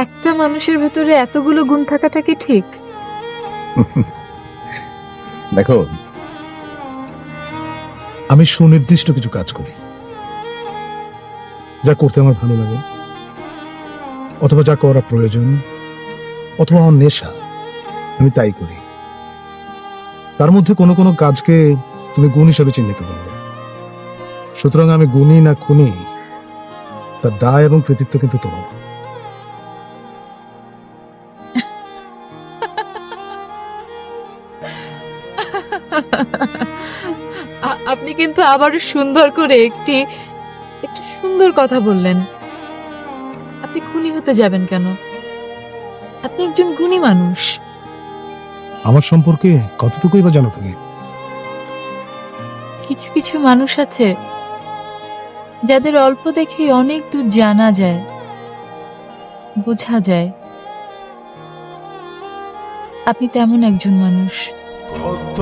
একটা মানুষের ভেতরে এতগুলো গুণ থাকাটা কি ঠিক? দেখো, আমি সুনির্দিষ্ট কিছু কাজ করি, যা করতে আমার ভালো লাগে, অথবা যা করা প্রয়োজন, অথবা আমার নেশা, আমি তাই করি। তার মধ্যে কোনো কোনো কাজকে তুমি গুণ হিসাবে চিহ্নিত করবে। সুতরাং আমি গুণী না খুনি, তার দায় এবং কৃতিত্ব কিন্তু তোমার। আপনি কিন্তু আবারও সুন্দর করে একটি সুন্দর কথা বললেন। আপনি খুনি হতে যাবেন কেন? আপনি একজন গুণী মানুষ। আমার সম্পর্কে কতটুকুই বা জানো তুমি? কিছু কিছু মানুষ আছে যাদের অল্প দেখেই অনেক দূর জানা যায়, বোঝা যায়। আপনি তেমন একজন মানুষ। কত